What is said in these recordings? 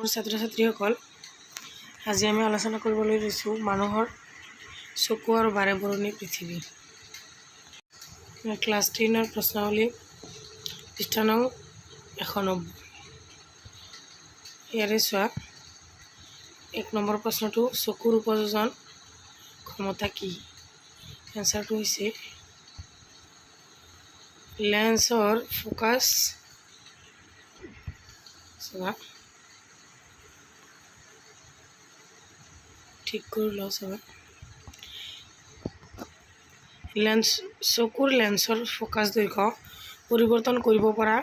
মোৰ ছাত্ৰ ছাত্ৰীসকল, আজি আমি আলোচনা কৰিবলৈ লৈছোঁ মানুহৰ চকু আৰু বাৰে বৰণী পৃথিৱী। ক্লাছ 10 প্ৰশ্নাৱলী পৃষ্ঠা নং 190। ইয়াৰে চোৱা 1 নম্বৰ প্ৰশ্নটো, চকুৰ উপযোজন ক্ষমতা কি? এনচাৰটো হৈছে লেন্সৰ ফোকাছ ঠিক কৰি লওঁ চাবা। চকুৰ লেন্সৰ ফোকাছ দৈৰ্ঘ্য পৰিৱৰ্তন কৰিব পৰা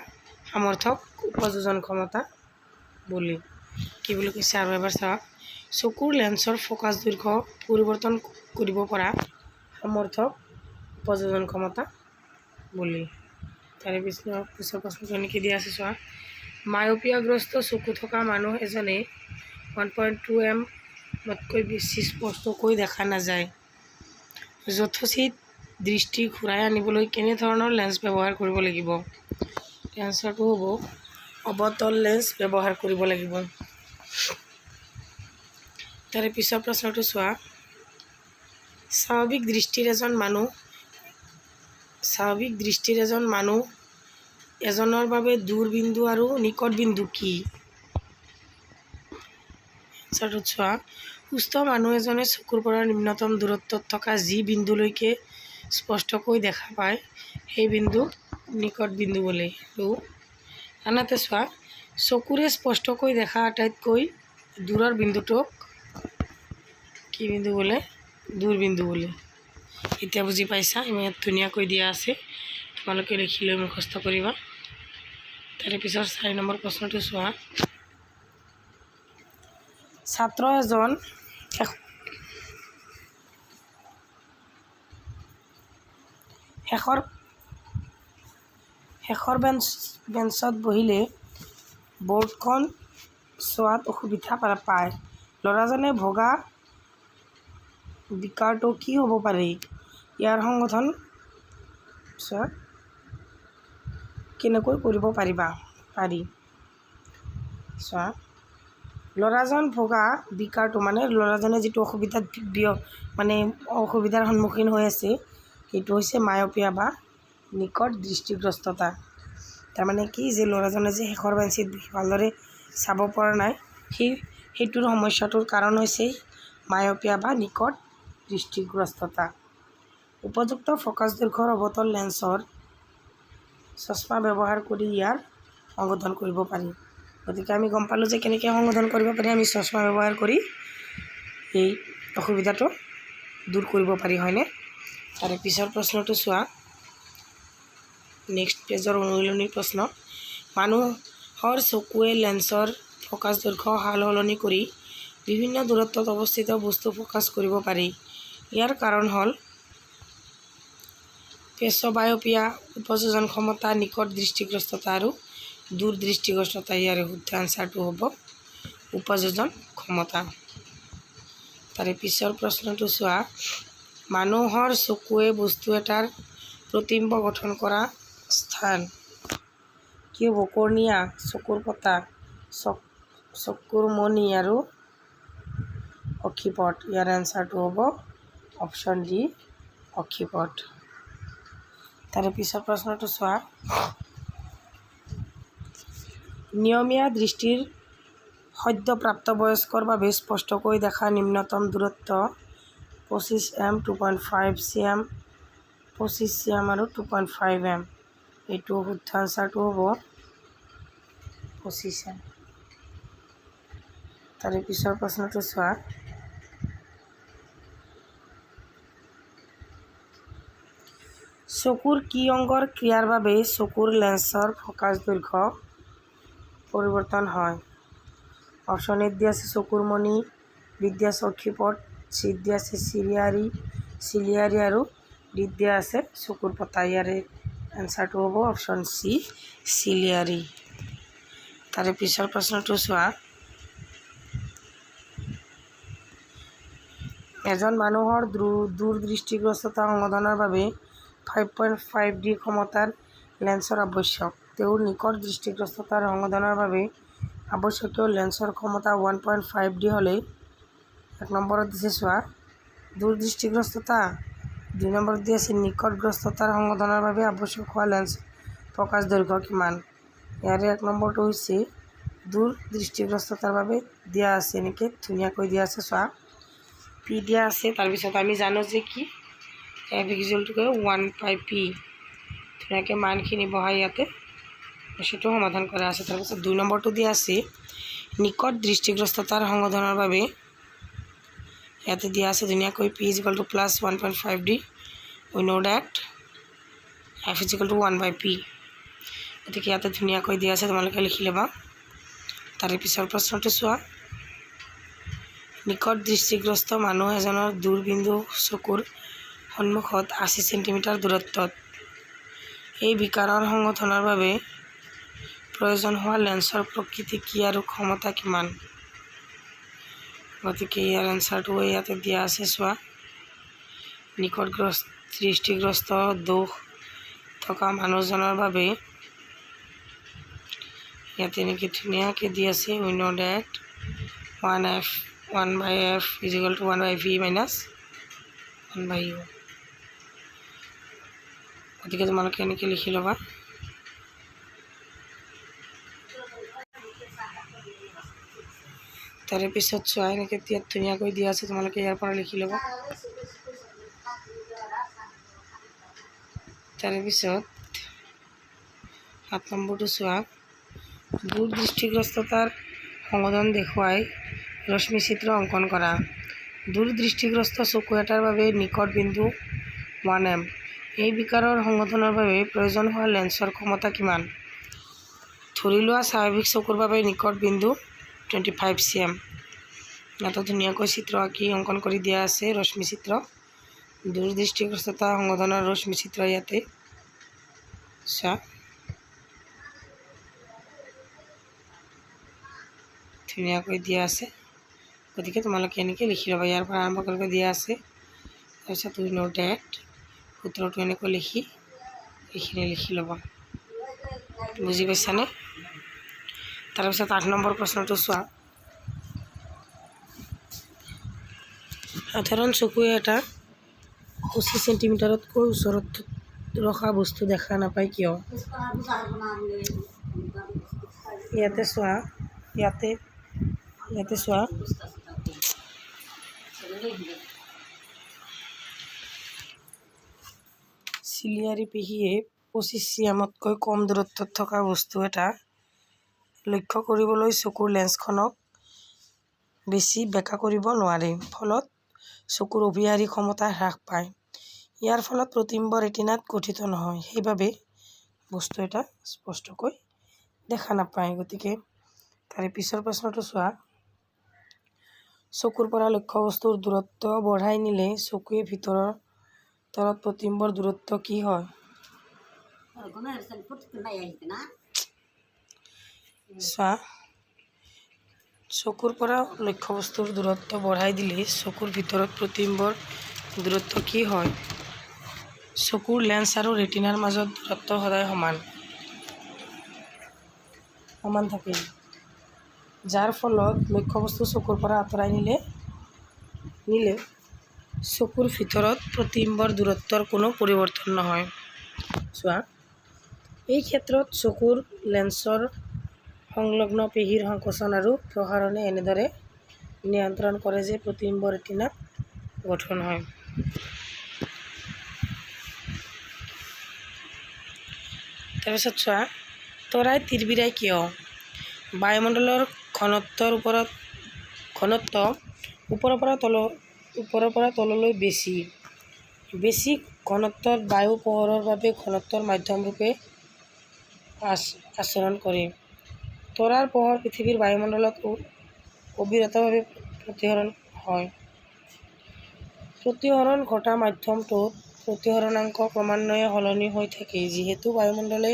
সামৰ্থক উপযোজন ক্ষমতা বুলি কি বুলি কৈছে। আৰু এবাৰ চাওক, চকুৰ লেন্সৰ ফোকাছ দৈৰ্ঘ্য পৰিৱৰ্তন কৰিব পৰা সামৰ্থক উপযোজন ক্ষমতা বুলি। তাৰে পিছৰ প্ৰশ্নটো এনেকৈ দিয়া আছে চোৱা, মায়োপিয়াগ্ৰস্ত চকু থকা মানুহ এজনে 1.2 mতকৈ বেছি স্পষ্টকৈ দেখা নাযায়। যথোচিত দৃষ্টি ঘূৰাই আনিবলৈ কেনেধৰণৰ লেন্স ব্যৱহাৰ কৰিব লাগিব? এনচাৰটো হ'ব অৱতল লেন্স ব্যৱহাৰ কৰিব লাগিব। তাৰে পিছৰ প্ৰশ্নটো চোৱা, স্বাভাৱিক দৃষ্টিৰ এজন মানুহ এজনৰ বাবে দূৰ বিন্দু আৰু নিকট বিন্দু কি? এনচাৰটোত চোৱা, সুস্থ মানুহ এজনে চকুৰ পৰা নিম্নতম দূৰত্বত থকা যি বিন্দুলৈকে স্পষ্টকৈ দেখা পায় সেই বিন্দু নিকট বিন্দু বোলে। আনহাতে চোৱা, চকুৰে স্পষ্টকৈ দেখা আটাইতকৈ দূৰৰ বিন্দুটোক কি বিন্দু বোলে? দূৰ বিন্দু বোলে। এতিয়া বুজি পাইছা? ইয়াত ধুনীয়াকৈ দিয়া আছে, তোমালোকে লিখি লৈ মুখস্থ কৰিবা। তাৰে পিছৰ 4 নম্বৰ প্ৰশ্নটো চোৱা, ছাত্ৰ এজন শেষৰ বেঞ্চত বহিলে বৰ্ডখন চোৱাত অসুবিধা পায়। ল'ৰাজনে ভগা বিকাৰটো কি হ'ব পাৰে? ইয়াৰ সংশোধন কেনেকৈ কৰিব পাৰি? চোৱা, ল'ৰাজন ভগা বিকাৰটো ল'ৰাজনে যিটো অসুবিধাৰ সন্মুখীন হৈ আছে সেইটো হৈছে মায়োপিয়া বা নিকট দৃষ্টিগ্ৰস্ততা। তাৰমানে কি, যে ল'ৰাজনে যে শেষৰ বেঞ্চিত ভালদৰে চাব পৰা নাই, সেইটোৰ সমস্যাটোৰ কাৰণ হৈছে মায়োপিয়া বা নিকট দৃষ্টিগ্ৰস্ততা। উপযুক্ত ফোকাছ দৈৰ্ঘ্যৰ অৱতল লেন্সৰ চশমা ব্যৱহাৰ কৰি ইয়াৰ সংশোধন কৰিব পাৰি। গতিকে আমি গম পালোঁ যে কেনেকৈ সংশোধন কৰিব পাৰি। আমি চশমা ব্যৱহাৰ কৰি এই অসুবিধাটো দূৰ কৰিব পাৰি, হয়নে? তাৰে পিছৰ প্ৰশ্নটো চোৱা, নেক্সট পেজৰ অনুশীলনী প্ৰশ্ন, মানুহৰ চকুৱে লেন্সৰ ফোকাছ দৈৰ্ঘ্য সাল সলনি কৰি বিভিন্ন দূৰত্বত অৱস্থিত বস্তু ফোকাছ কৰিব পাৰি। ইয়াৰ কাৰণ হ'ল প্ৰেছবায়োপিয়া, উপযোজন ক্ষমতা, নিকট দৃষ্টিগ্ৰস্ততা আৰু দূৰ দৃষ্টিগ্ৰস্ততা। ইয়াৰে শুদ্ধ এনচাৰটো হ'ব উপযোজন ক্ষমতা। তাৰে পিছৰ প্ৰশ্নটো চোৱা, মানুহৰ চকুৱে বস্তু এটাৰ প্ৰতিবিম্ব গঠন কৰা স্থান কি হ'ব? কৰ্ণিয়া, চকুৰ পতা, চকুৰ মণি আৰু অক্ষিপট। ইয়াৰ এনচাৰটো হ'ব অপশ্যন ডি, অক্ষিপট। তাৰে পিছৰ প্ৰশ্নটো চোৱা, নিয়মীয়া দৃষ্টিৰ সদ্য প্ৰাপ্তবয়স্কৰ বাবে স্পষ্টকৈ দেখা নিম্নতম দূৰত্ব 25 m, 2.5 cm, 25 cm আৰু 2.5 m। এইটো শুদ্ধ এনচাৰটো হ'ব 25 m। তাৰে পিছৰ প্ৰশ্নটো চোৱা, চকুৰ কি অংগৰ ক্ৰিয়াৰ বাবে চকুৰ লেন্সৰ ফোকাছ দৈৰ্ঘ্য পৰিৱৰ্তন হয়? অপশ্যন এত দিয়া আছে চকুৰ মণি, বিত দিয়া আছে অক্ষিপট, চিত দিয়া আছে চিলিয়াৰী আৰু ডিত দিয়া আছে চকুৰ পতা। ইয়াৰে এনচাৰটো হ'ব অপশ্যন চি, চিলিয়াৰী। তাৰে পিছৰ প্ৰশ্নটো চোৱা, এজন মানুহৰ দূৰ দৃষ্টিগ্ৰস্ততা সংশোধনৰ বাবে 5.5D ক্ষমতাৰ লেন্সৰ আৱশ্যক। তেওঁৰ নিকট দৃষ্টিগ্ৰস্ততাৰ সংশোধনৰ বাবে আৱশ্যকীয় লেন্সৰ ক্ষমতা 1.5D হ'লেই 1 নম্বৰত দিছে চোৱা দূৰদৃষ্টিগ্ৰস্ততা, 2 নম্বৰত দি আছে নিকটগ্ৰস্ততাৰ সংশোধনৰ বাবে আৱশ্যক হোৱা লেন্স ফ'কাছ দৈৰ্ঘ্য কিমান। ইয়াৰে 1 নম্বৰটো হৈছে দূৰদৃষ্টিগ্ৰস্ততাৰ বাবে দিয়া আছে, এনেকৈ ধুনীয়াকৈ দিয়া আছে চোৱা পি দিয়া আছে। তাৰপিছত আমি জানো যে কি এফ ইকুৱেলটো 1/p, ধুনীয়াকৈ মানখিনি বহাই ইয়াতে বস্তুটো সমাধান কৰা আছে। তাৰপিছত 2 নম্বৰটো দিয়া আছে নিকট দৃষ্টিগ্ৰস্ততাৰ সংশোধনৰ বাবে, ইয়াতে দিয়া আছে ধুনীয়াকৈ p = +1.5D, we know that f = 1/p, গতিকে ইয়াতে ধুনীয়াকৈ দিয়া আছে, তোমালোকে লিখি ল'বা। তাৰে পিছৰ প্ৰশ্নটো চোৱা নিকট দৃষ্টিগ্ৰস্ত মানুহ এজনৰ দূৰবিন্দু চকুৰ সন্মুখত 80 চেণ্টিমিটাৰ দূৰত্বত, এই বিকাৰৰ সংশোধনৰ বাবে প্ৰয়োজন হোৱা লেন্সৰ প্ৰকৃতি কি আৰু ক্ষমতা কিমান। গতিকে ইয়াৰ এনচাৰটো ইয়াতে দিয়া আছে চোৱা নিকট দৃষ্টিগ্ৰস্ত দোষ থকা মানুহজনৰ বাবে ইয়াতে এনেকৈ ধুনীয়াকৈ দি আছে উই know date 1/f = 1/v - 1/u, গতিকে তোমালোকে এনেকৈ লিখি ল'বা। তাৰে পিছত চোৱা এনেকৈ ইয়াত ধুনীয়াকৈ দিয়া আছে, তোমালোকে ইয়াৰ পৰা লিখি ল'বা। তাৰে পিছত 7 নম্বৰটো চোৱা দূৰদৃষ্টিগ্ৰস্ততাৰ সংশোধন দেখুৱাই ৰশ্মিচিত্ৰ অংকন কৰা। দূৰদৃষ্টিগ্ৰস্ত চকু এটাৰ বাবে নিকট বিন্দু 1m, এই বিকাৰৰ সংশোধনৰ বাবে প্ৰয়োজন হোৱা লেন্সৰ ক্ষমতা কিমান। ধৰি লোৱা স্বাভাৱিক চকুৰ বাবে নিকট বিন্দু 25 cm, ইয়াতে ধুনীয়াকৈ চিত্ৰ আঁকি অংকন কৰি দিয়া আছে ৰশ্মিচিত্ৰ, দূৰদৃষ্টিগ্ৰস্ততা সংশোধনৰ ৰশ্মিচিত্ৰ ইয়াতে চোৱা ধুনীয়াকৈ দিয়া আছে, গতিকে তোমালোকে এনেকৈ লিখি ল'বা। ইয়াৰ পৰা আৰম্ভ কৰি দিয়া আছে, তাৰপিছত উই নো ডেট সূত্ৰটো এনেকৈ লিখি এইখিনি লিখি ল'বা, বুজি পাইছানে। তাৰপিছত 8 নম্বৰ প্ৰশ্নটো চোৱা সাধাৰণ চকুৱে এটা 25 চেণ্টিমিটাৰতকৈ ওচৰত ৰখা বস্তু দেখা নাপায় কিয়। ইয়াতে চোৱা ইয়াতে চোৱা চিলিয়াৰী পেশীয়ে 25 cmতকৈ কম দূৰত্বত থকা বস্তু এটা লক্ষ্য কৰিবলৈ চকুৰ লেন্সখনক বেছি বেঁকা কৰিব নোৱাৰে, ফলত চকুৰ অভিয়াৰী ক্ষমতা হ্ৰাস পায়। ইয়াৰ ফলত প্ৰতিবিম্ব ৰেটিনাত গঠিত নহয়, সেইবাবে বস্তু এটা স্পষ্টকৈ দেখা নাপায়। গতিকে তাৰে পিছৰ প্ৰশ্নটো চোৱা চকুৰ পৰা লক্ষ্যবস্তুৰ দূৰত্ব বঢ়াই নিলে চকুৱে ভিতৰত প্ৰতিবিম্বৰ দূৰত্ব কি হয়। চোৱা চকুৰ পৰা লক্ষ্যবস্তুৰ দূৰত্ব বঢ়াই দিলে চকুৰ ভিতৰত প্ৰতিবিম্বৰ দূৰত্ব কি হয়। চকুৰ লেন্স আৰু ৰেটিনাৰ মাজত দূৰত্ব সদায় সমান থাকে, যাৰ ফলত লক্ষ্যবস্তু চকুৰ পৰা আঁতৰাই নিলে চকুৰ ভিতৰত প্ৰতিবিম্বৰ দূৰত্বৰ কোনো পৰিৱৰ্তন নহয়। চোৱা এই ক্ষেত্ৰত চকুৰ লেন্সৰ সংলগ্ন পেশীৰ সংকোচন আৰু প্ৰসাৰণে এনেদৰে নিয়ন্ত্ৰণ কৰে যে প্ৰতিবিম্ব ৰেটিনাত গঠন হয়। তাৰপিছত চোৱা তৰাই তিৰবিৰাই কিয়। বায়ুমণ্ডলৰ ঘনত্ব ওপৰৰ পৰা তললৈ বেছি ঘনত্বৰ বায়ু পোহৰৰ বাবে ঘনত্বৰ মাধ্যমৰূপে আচৰণ কৰে। তৰাৰ পোহৰ পৃথিৱীৰ বায়ুমণ্ডলত অবিৰতভাৱে প্ৰতিসৰণ হয়। প্ৰতিসৰণ ঘটা মাধ্যমটোত প্ৰতিসৰণাংক ক্ৰমান্বয়ে সলনি হৈ থাকে, যিহেতু বায়ুমণ্ডলে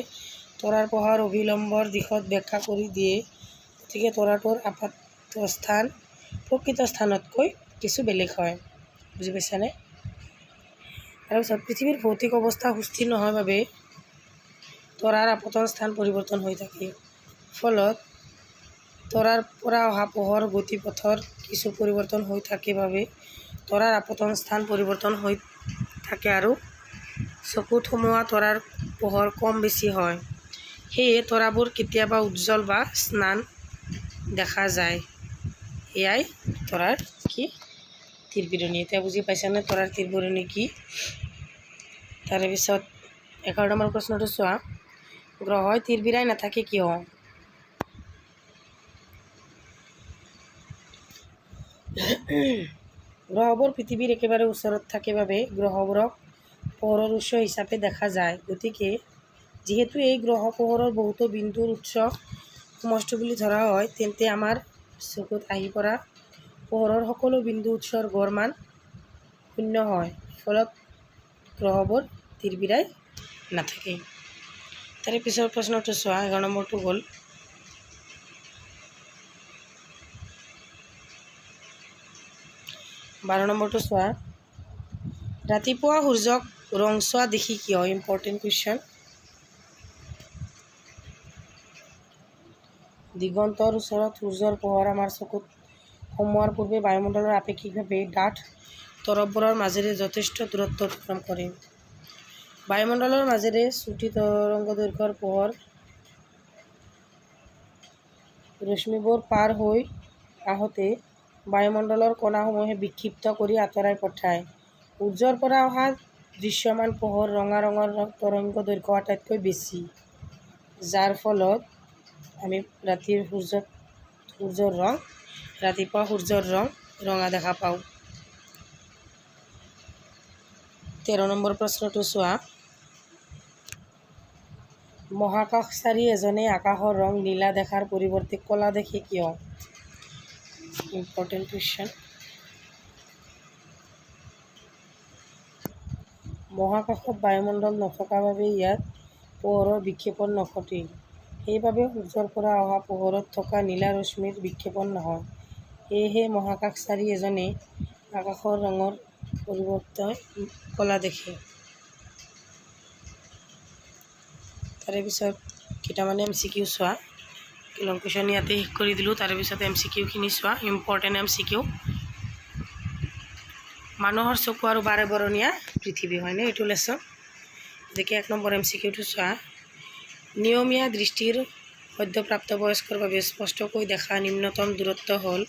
তৰাৰ পোহৰ অভিলম্বৰ দিশত ব্যাখ্যা কৰি দিয়ে, গতিকে তৰাটোৰ আপাত স্থান প্ৰকৃত স্থানতকৈ কিছু বেলেগ হয়, বুজি পাইছানে। তাৰপিছত পৃথিৱীৰ ভৌতিক অৱস্থা সুস্থিৰ নহয় বাবে তৰাৰ আপতন স্থান পৰিৱৰ্তন হৈ থাকে, ফলত তৰাৰ পৰা অহা পোহৰ গতিপথৰ কিছু পৰিৱৰ্তন হৈ থাকে বাবে তৰাৰ আপতন স্থান পৰিৱৰ্তন হৈ থাকে আৰু চকুত সোমোৱা তৰাৰ পোহৰ কম বেছি হয়। সেয়ে তৰাবোৰ কেতিয়াবা উজ্জ্বল বা স্নান দেখা যায়। এয়াই তৰাৰ কি তীৰবিৰণী। এতিয়া বুজি পাইছানে তৰাৰ তীৰবিৰণী কি? তাৰে পিছত 11 নম্বৰ প্ৰশ্নটো চোৱা, গ্ৰহই তীৰবিৰাই নাথাকে কিয়? গ্ৰহবোৰ পৃথিৱীৰ একেবাৰে ওচৰত থাকে বাবে গ্ৰহবোৰক পোহৰৰ উৎস হিচাপে দেখা যায়। গতিকে যিহেতু এই গ্ৰহ পোহৰৰ বহুতো বিন্দুৰ উৎস সমষ্টি বুলি ধৰা হয়, তেন্তে আমাৰ চকুত আহি পৰা পোহৰৰ সকলো বিন্দু উৎসৰ গড় মান 0 হয়। ফলত গ্ৰহবোৰ তীৰবিৰাই নাথাকে। তাৰে পিছৰ প্ৰশ্নটো চোৱা, 11 নম্বৰটো হ'ল বাৰ নম্বৰটো চোৱা, ৰাতিপুৱা সূৰ্যক ৰংচোৱা দেখি কিয়? Important question. দিগন্তৰ ওচৰত সূৰ্যৰ পোহৰ আমাৰ চকুত সোমোৱাৰ পূৰ্বে বায়ুমণ্ডলৰ আপেক্ষিকভাৱে ডাঠ তৰপবোৰৰ মাজেৰে যথেষ্ট দূৰত্ব অতিক্ৰম কৰে। বায়ুমণ্ডলৰ মাজেৰে চুটি তৰংগদৈৰ্ঘ্যৰ পোহৰ ৰশ্মিবোৰ পাৰ হৈ আহোঁতে বায়ুমণ্ডলৰ কণাসমূহে বিক্ষিপ্ত কৰি আঁতৰাই পঠায়। সূৰ্যৰ পৰা অহা দৃশ্যমান পোহৰ ৰঙা ৰঙৰ তৰংগদৈৰ্ঘ্য আটাইতকৈ বেছি, যাৰ ফলত আমি ৰাতিপুৱা সূৰ্যৰ ৰং ৰঙা দেখা পাওঁ। 13 নম্বৰ প্ৰশ্নটো চোৱা, মহাকাশচাৰী এজনে আকাশৰ ৰং নীলা দেখাৰ পৰিৱৰ্তে ক'লা দেখে কিয়? Important question. মহাকাশত বায়ুমণ্ডল নথকা বাবে ইয়াত পোহৰৰ বিক্ষেপণ নঘটে। সেইবাবে সূৰ্যৰ পৰা অহা পোহৰত থকা নীলা ৰশ্মিৰ বিক্ষেপণ নহয়। সেয়েহে মহাকাশচাৰী এজনে আকাশৰ ৰঙৰ পৰিৱৰ্তে ক'লা দেখে। তাৰে পিছত কেইটামান MCQ চোৱা। লং কুৱেশ্যন ইয়াতে শেষ কৰি দিলোঁ। তাৰে পিছত MCQখিনি চোৱা, ইম্পৰ্টেণ্ট MCQ। মানুহৰ চকু আৰু বাৰে বৰণীয়া পৃথিৱী হয়নে এইটো লেচন। গতিকে 1 নম্বৰ MCQটো চোৱা, নিয়মীয়া দৃষ্টিৰ সদ্য প্ৰাপ্তবয়স্কৰ বাবে স্পষ্টকৈ দেখা নিম্নতম দূৰত্ব হ'ল।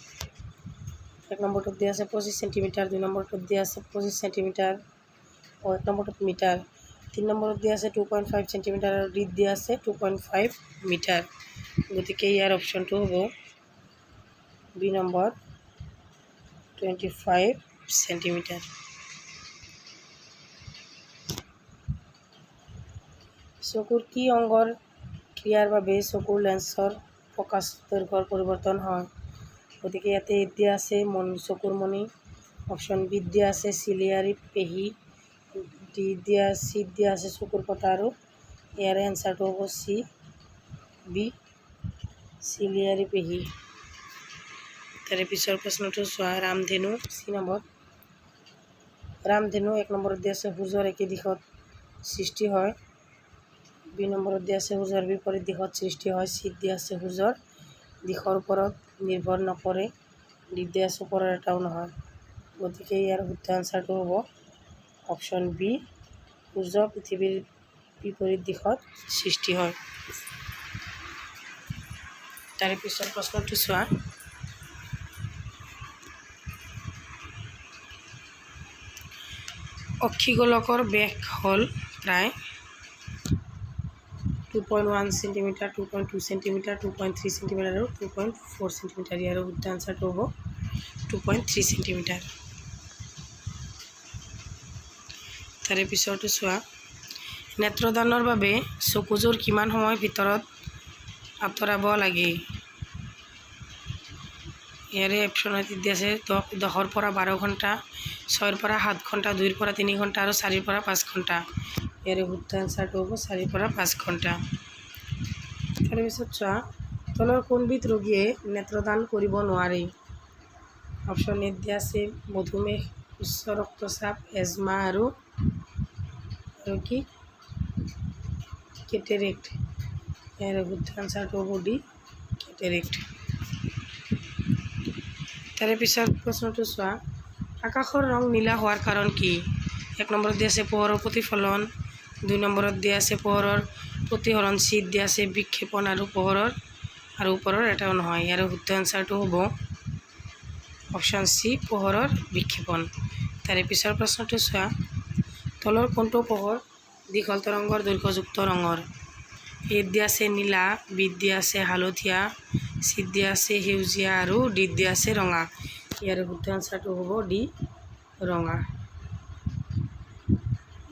1 নম্বৰটোত দিয়া আছে 25 চেণ্টিমিটাৰ, 2 নম্বৰটোত দিয়া আছে 25 চেণ্টিমিটাৰ, 1 নম্বৰটোত মিটাৰ, 3 নম্বৰত দিয়া আছে 2.5 চেণ্টিমিটাৰ আৰু ডিত দিয়া আছে 2.5 মিটাৰ। গতিকে ইয়াৰ অপশ্যনটো হ'ব বি নম্বৰ 25 চেণ্টিমিটাৰ। চকুৰ কি অংগৰ ক্ৰিয়াৰ বাবে চকুৰ লেন্সৰ ফ'কাছ দৈৰ্ঘ্যৰ পৰিৱৰ্তন হয়? গতিকে ইয়াতে দিয়া আছে চকুৰ মণি, অপশ্যন বিত দিয়া আছে চিলিয়াৰী পেশী, চিত দিয়া আছে চকুৰ পতা আৰু ইয়াৰে এনচাৰটো হ'ব চি বি চিলিয়াৰী পেশী। তাৰে পিছৰ প্ৰশ্নটো চোৱা, ৰামধেনু চি নম্বৰ। ৰামধেনু 1 নম্বৰত দিয়া আছে সূৰ্যৰ একে দিশত সৃষ্টি হয়, বি নম্বৰত দিয়া আছে সূৰ্যৰ বিপৰীত দিশত সৃষ্টি হয়, চিত দিয়া আছে সূৰ্যৰ দিশৰ ওপৰত নিৰ্ভৰ নকৰে, ডিত দিয়া আছে ওপৰৰ এটাও নহয়। গতিকে ইয়াৰ শুদ্ধ আনচাৰটো হ'ব অপশ্যন বি, সূৰ্য পৃথিৱীৰ বিপৰীত দিশত সৃষ্টি হয়। তাৰে পিছৰ প্ৰশ্নটো চোৱা, অক্ষিগোলকৰ বেগ হ'ল প্ৰায় 2.1 চেণ্টিমিটাৰ, 2.2 চেণ্টিমিটাৰ, 2.3 চেণ্টিমিটাৰ আৰু 2.4 চেণ্টিমিটাৰ। ইয়াৰ শুদ্ধ আনচাৰটো হ'ব 2.3 চেণ্টিমিটাৰ। তাৰে পিছৰটো চোৱা, নেত্ৰদানৰ বাবে চকুযোৰ কিমান সময়ৰ ভিতৰত আঁতৰাব লাগে? ইয়াৰে অপশ্যনত দিয়া আছে 10ৰ পৰা 12 ঘণ্টা, 6ৰ পৰা 7 ঘণ্টা, 2ৰ পৰা 3 ঘণ্টা আৰু 4ৰ পৰা 5 ঘণ্টা। ইয়াৰে শুদ্ধ আনচাৰটো হ'ব 4ৰ পৰা 5 ঘণ্টা। তাৰপিছত চোৱা, তলৰ কোনবিধ ৰোগীয়ে নেত্ৰদান কৰিব নোৱাৰে? অপশ্যন এত দিয়া আছে মধুমেহ, উচ্চ ৰক্তচাপ, এজমা আৰু কি কেটেৰেক্ট। ইয়াৰে শুদ্ধ আনচাৰটো হ'ব ডি কেটেৰেক্ট। তাৰে পিছত প্ৰশ্নটো চোৱা, আকাশৰ ৰং নীলা হোৱাৰ কাৰণ কি? 1 নম্বৰত দিয়া আছে পোহৰৰ প্ৰতিফলন, 2 নম্বৰত দিয়া আছে পোহৰৰ প্ৰতিহৰণ, চিত দিয়া আছে বিক্ষেপণ আৰু পোহৰৰ আৰু ওপৰৰ এটাও নহয়। ইয়াৰ শুদ্ধ এনচাৰটো হ'ব অপশ্যন চি, পোহৰৰ বিক্ষেপণ। তাৰে পিছৰ প্ৰশ্নটো চোৱা, তলৰ কোনটো পোহৰ দীঘল তৰংগৰ দৈৰ্ঘ্যযুক্ত ৰঙৰ? এত দিয়া আছে নীলা, বিত দিয়া আছে হালধীয়া, চিত দিয়া আছে সেউজীয়া আৰু ডিত দিয়া আছে ৰঙা। ইয়াৰ শুদ্ধ এনচাৰটো হ'ব ডি, ৰঙা।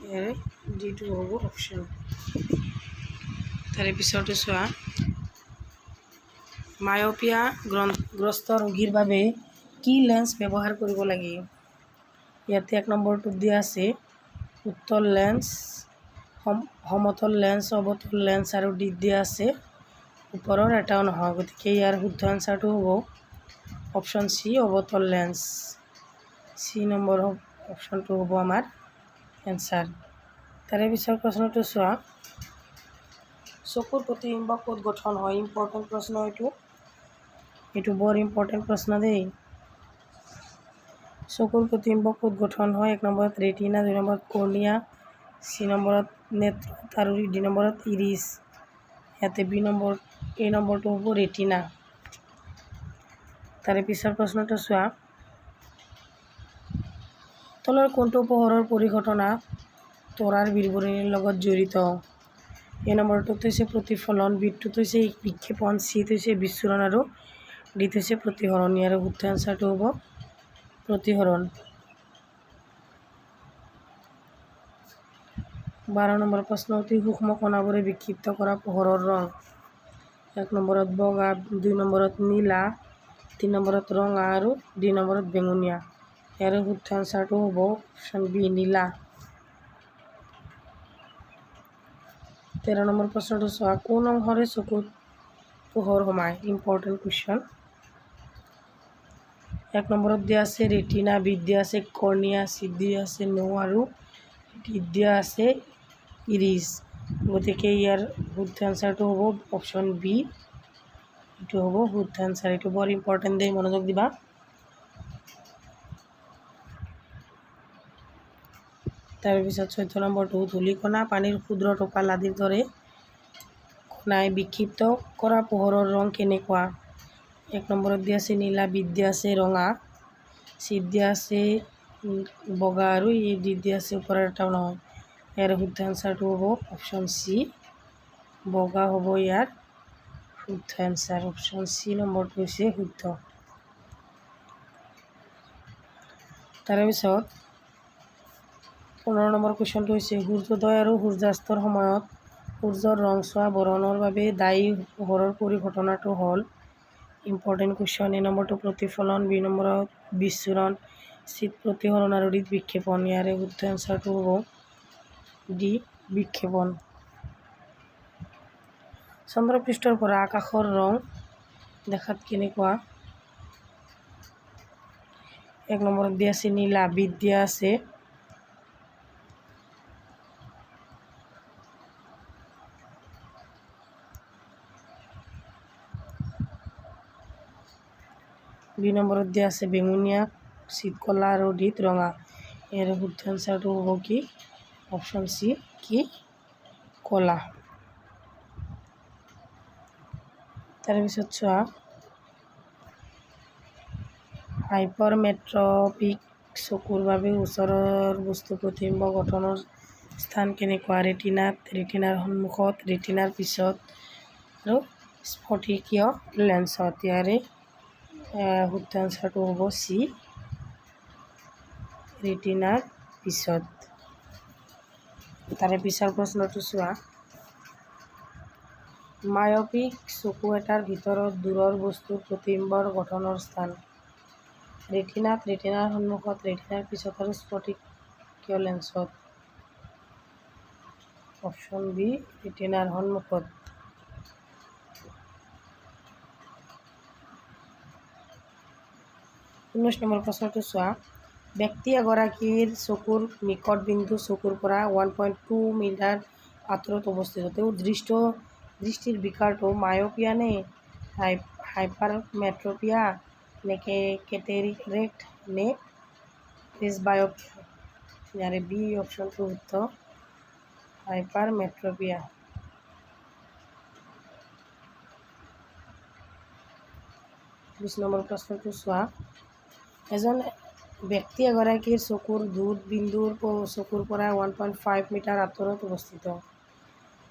ইয়াৰে ডিটো হ'ব অপশ্যন। তাৰে পিছৰটো চোৱা, মায়'পিয়া গ্ৰস্ত ৰোগীৰ বাবে কি লেন্স ব্যৱহাৰ কৰিব লাগে? ইয়াতে 1 নম্বৰটোত দিয়া আছে উত্তল লেন্স, সমতল লেন্স, অৱতল লেন্স আৰু ডিত দিয়া আছে ওপৰৰ এটাও নহয়। গতিকে ইয়াৰ শুদ্ধ এনচাৰটো হ'ব অপশ্যন চি, অৱতল লেন্স। চি নম্বৰ অপশ্যনটো হ'ব আমাৰ এনচাৰ। তাৰে পিছৰ প্ৰশ্নটো চোৱা, চকুৰ প্ৰতিবিম্ব ক'ত গঠন হয়? ইম্পৰ্টেণ্ট প্ৰশ্ন এইটো বৰ ইম্পৰ্টেণ্ট প্ৰশ্ন দেই। চকুৰ প্ৰতিবিম্ব ক'ত গঠন হয়? 1 নম্বৰত ৰেটিনা, 2 নম্বৰত কৰ্নিয়া, চি নম্বৰত নেত্ৰত আৰু ডি নম্বৰত ইৰিছ। ইয়াতে এই নম্বৰটো হ'ব ৰেটিনা। তাৰে পিছৰ প্ৰশ্নটো চোৱা, তলৰ কোনটো পোহৰৰ পৰিঘটনা তৰাৰ বিৱৰণীৰ লগত জড়িত? এই নম্বৰটোত হৈছে প্ৰতিফলন, বিটোত হৈছে বিক্ষেপণ, চিত হৈছে বিচ্ছুৰণ আৰু ডিত হৈছে প্ৰতিহৰণ। ইয়াৰ শুদ্ধ এনচাৰটো হ'ব প্ৰতিহৰণ। 12 নম্বৰ প্ৰশ্ন, অতি সূক্ষ্ম কণাবোৰে বিক্ষিপ্ত কৰা পোহৰৰ ৰং? 1 নম্বৰত বগা, 2 নম্বৰত নীলা, 3 নম্বৰত ৰঙা আৰু 2 নম্বৰত বেঙুনীয়া। ইয়াৰ শুদ্ধ এনচাৰটো হ'ব অপশ্যন বি, নীলা। 13 নম্বৰ প্ৰশ্নটো চোৱা, কোন অংশৰে চকুত পোহৰ সোমায়? Important question. 1 নম্বৰত দিয়া আছে ৰেটিনা, বিত দিয়া আছে কৰ্নিয়া, চিত দিয়া আছে নো আৰু ডিত দিয়া আছে ইৰিছ। গতিকে ইয়াৰ শুদ্ধ এনচাৰটো হ'ব অপশ্যন বি, এইটো হ'ব শুদ্ধ এনচাৰ। এইটো বৰ ইম্পৰ্টেণ্ট দেই, মনোযোগ দিবা। তাৰপিছত 14 নম্বৰটো, ধূলিকণা, পানীৰ ক্ষুদ্ৰ টোপাল আদিৰ দৰে কণাই বিক্ষিপ্ত কৰা পোহৰৰ ৰং কেনেকুৱা? 1 নম্বৰত দিয়া আছে নীলা, বিত দিয়া আছে ৰঙা, চিত দিয়া আছে বগা আৰু ডিত দিয়া আছে ওপৰৰ এটাও নহয়। ইয়াৰ শুদ্ধ এনচাৰটো হ'ব অপশ্যন চি, বগা হ'ব ইয়াৰ শুদ্ধ এনচাৰ। অপশ্যন চি নম্বৰটো হৈছে শুদ্ধ। তাৰপিছত 15 নম্বৰ কুৱেশ্যনটো হৈছে, সূৰ্যোদয় আৰু সূৰ্যাস্তৰ সময়ত সূৰ্যৰ ৰংচোৱা বৰণৰ বাবে দায়ী পোহৰৰ পৰিঘটনাটো হ'ল? Important question. এ নম্বৰটো প্ৰতিফলন, বি নম্বৰত বিচ্ছুৰণ, চিত প্ৰতিহৰণ আৰু ডিত বিক্ষেপণ। ইয়াৰে শুদ্ধ এনচাৰটো হ'ব ডি, বিক্ষেপণ। চন্দ্ৰপৃষ্ঠৰ পৰা আকাশৰ ৰং দেখাত কেনেকুৱা? 1 নম্বৰত দিয়া আছে নীলা, বিত দিয়া আছে দুই নম্বৰত দিয়া আছে বেঙুনীয়া, চিত কলা আৰু ডিত ৰঙা। ইয়াৰ শুদ্ধ এনচাৰটো হ'ব কি? অপশ্যন চি, কি? কলা। তাৰপিছত চোৱা, হাইপাৰমেট্ৰপিক চকুৰ বাবে ওচৰৰ বস্তু প্ৰতিবিম্ব গঠনৰ স্থান কেনেকুৱা? ৰেটিনাত, ৰেটিনাৰ সন্মুখত, ৰেটিনাৰ পিছত আৰু স্ফটিকীয় লেন্সত। ইয়াৰে শুদ্ধ এনচাৰটো হ'ব চি, ৰেটিনাৰ পিছত। তাৰে পিছৰ প্ৰশ্নটো চোৱা, মায়'পিক চকু এটাৰ ভিতৰত দূৰৰ বস্তুৰ প্ৰতিবিম্বৰ গঠনৰ স্থান? ৰেটিনাত, ৰেটিনাৰ সন্মুখত, ৰেটিনাৰ পিছত আৰু স্ফটিকীয় লেন্সত। অপশ্যন বি, ৰেটিনাৰ সন্মুখত। 19 নম্বৰ প্ৰশ্নটো চোৱা, ব্যক্তি এগৰাকীৰ চকুৰ নিকট বিন্দু চকুৰ পৰা 1.2 মিটাৰ আঁতৰত অৱস্থিত। তেওঁৰ দৃষ্টিৰ বিকাৰটো মায়'পিয়া নে হাইপাৰমেট্ৰপিয়া নে কেটেৰেক্ট নে প্ৰেছবায়পিয়া। ইয়াৰে বি অপশ্যনটো শুদ্ধ, হাইপাৰমেট্ৰপিয়া। 20 নম্বৰ প্ৰশ্নটো চোৱা। এজন ব্যক্তি এগৰাকীৰ চকুৰ দুধ বিন্দুৰ চকুৰ পৰা 1.5 মিটাৰ আঁতৰত অৱস্থিত।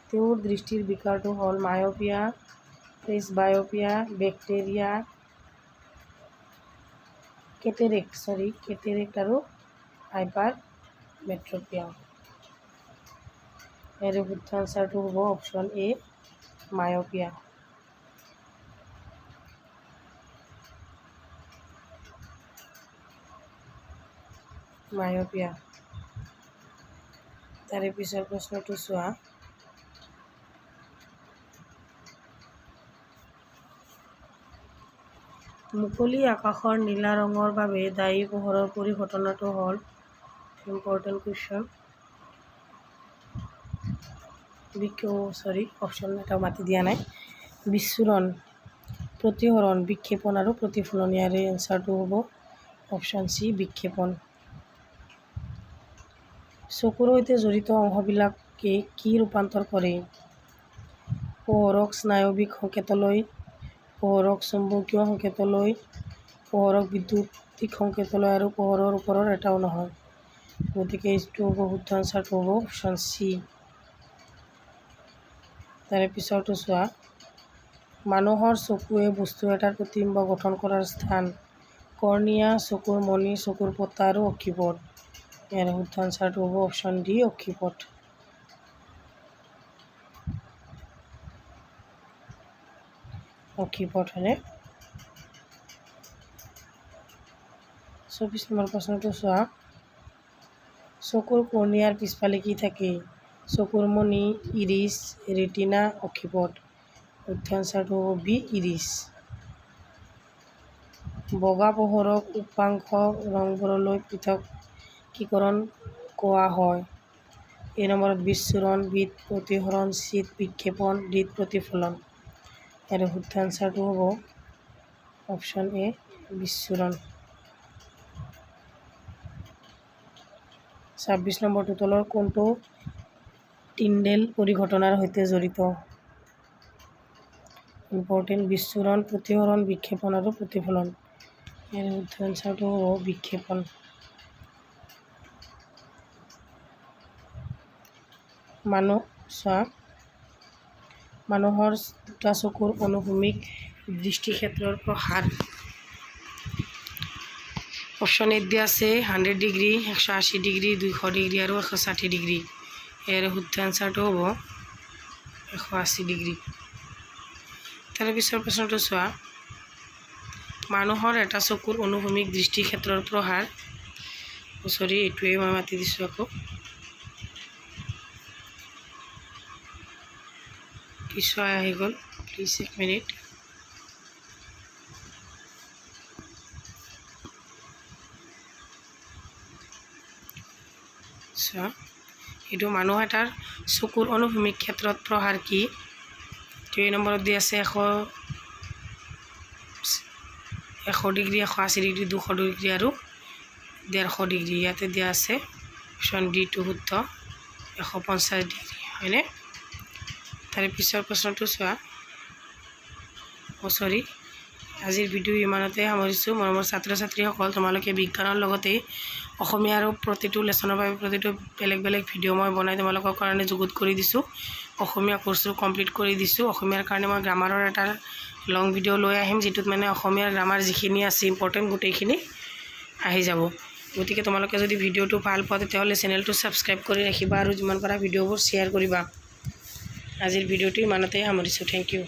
তেওঁৰ দৃষ্টিৰ বিকাৰটো হ'ল মায়পিয়া, প্ৰেছবায়পিয়া, বেক্টেৰিয়া, কেটেৰেক্ট আৰু হাইপাৰমেট্ৰপিয়া। ইয়াৰে শুদ্ধ আনচাৰটো হ'ব অপশ্যন এ, মায়পিয়া। তাৰে পিছৰ প্ৰশ্নটো চোৱা। মুকলি আকাশৰ নীলা ৰঙৰ বাবে দায়ী পোহৰৰ পৰিঘটনাটো হ'ল, ইম্পৰ্টেণ্ট কুৱেশ্যন, অপশ্যন এটা মাতি দিয়া নাই, বিচ্ছুৰণ, প্ৰতিসৰণ, বিক্ষেপণ আৰু প্ৰতিফলন। ইয়াৰে এনচাৰটো হ'ব অপশ্যন চি, বিক্ষেপণ। চকুৰ সৈতে জড়িত অংশবিলাকে কি ৰূপান্তৰ কৰে? পোহৰক স্নায়ৱিক সংকেতলৈ, পোহৰক চুম্বকীয় সংকেতলৈ, পোহৰক বিদ্যুতিক সংকেতলৈ আৰু পোহৰৰ ওপৰৰ এটাও নহয়। গতিকে এইটো হ'ব শুদ্ধ আনচাৰটো হ'ব অপশ্যন চি। তাৰে পিছৰটো চোৱা। মানুহৰ চকুৱে বস্তু এটাৰ প্ৰতিবিম্ব গঠন কৰাৰ স্থান, কৰ্ণিয়া, চকুৰ মণি, চকুৰ পতা আৰু অক্ষিপট। ইয়াৰ শুদ্ধ আনচাৰটো হ'ব অপশ্যন ডি, অক্ষিপট। হয়নে? 24 নম্বৰ প্ৰশ্নটো চোৱা। চকুৰ কৰ্ণিয়াৰ পিছফালে কি থাকে? চকুৰ মণি, ইৰিছ, ৰেটিনা, অক্ষিপট। শুদ্ধ আনচাৰটো হ'ব বি, ইৰিছ। বগা পোহৰক উপাংশ ৰংবোৰলৈ পৃথকীকৰণ কোৱা হয়। এ নম্বৰত বিচ্ছুৰণ, বিত প্ৰতিসৰণ, চিত বিক্ষেপণ, ডিত প্ৰতিফলন। ইয়াৰে শুদ্ধ আনচাৰটো হ'ব অপশ্যন এ, বিচ্ছুৰণ। 26 নম্বৰটো তলৰ কোনটো টিণ্ডেল পৰিঘটনাৰ সৈতে জড়িত? ইম্পৰ্টেণ্ট, বিচ্ছুৰণ, প্ৰতিসৰণ, বিক্ষেপণ আৰু প্ৰতিফলন। ইয়াৰ শুদ্ধ আনচাৰটো হ'ব বিক্ষেপণ। মানুহৰ দুটা চকুৰ অনুভূমিক দৃষ্টিক্ষেত্ৰৰ প্ৰসাৰ অপশ্যন এত দিয়া আছে 100 ডিগ্ৰী, 180 ডিগ্ৰী, 200 ডিগ্ৰী আৰু 160 ডিগ্ৰী। ইয়াৰ শুদ্ধ আনচাৰটো হ'ব 180 ডিগ্ৰী। তাৰ পিছৰ প্ৰশ্নটো চোৱা। মানুহৰ এটা চকুৰ অনুভূমিক দৃষ্টিক্ষেত্ৰৰ প্ৰসাৰ, এইটোৱে মই মাতি দিছোঁ আকৌ, কিছু আহি গ'ল, প্লিজ 1 মিনিট। এইটো মানুহ এটাৰ চকুৰ অনুভূমিক ক্ষেত্ৰত প্ৰসাৰ কি? 2 নম্বৰত দি আছে 100 ডিগ্ৰী, 180 ডিগ্ৰী, 200 ডিগ্ৰী আৰু 150 ডিগ্ৰী। ইয়াতে দিয়া আছে অপশ্যন ডিটো শুদ্ধ, 150 ডিগ্ৰী। হয়নে? তাৰে পিছৰ প্ৰশ্নটো চোৱা। আজিৰ ভিডিঅ' ইমানতে সামৰিছোঁ। মৰমৰ ছাত্ৰ ছাত্ৰীসকল, তোমালোকে বিজ্ঞানৰ লগতে অসমীয়াৰ প্ৰতিটো লেচনৰ বাবে প্ৰতিটো বেলেগ বেলেগ ভিডিঅ' মই বনাই তোমালোকৰ কাৰণে যুগুত কৰি দিছোঁ। অসমীয়া কোৰ্চটো কমপ্লিট কৰি দিছোঁ। অসমীয়াৰ কাৰণে মই গ্ৰামাৰৰ এটা লং ভিডিঅ' লৈ আহিম, যিটোত মানে অসমীয়াৰ গ্ৰামাৰ যিখিনি আছে ইম্পৰ্টেণ্ট গোটেইখিনি আহি যাব। গতিকে তোমালোকে যদি ভিডিঅ'টো ভাল পোৱা তেতিয়াহ'লে চেনেলটো ছাবস্ক্ৰাইব কৰি ৰাখিবা আৰু যিমান পাৰা ভিডিঅ'বোৰ শ্বেয়াৰ কৰিবা। আজিৰ ভিডিঅ'টো ইমানতে সামৰিছোঁ। Thank U.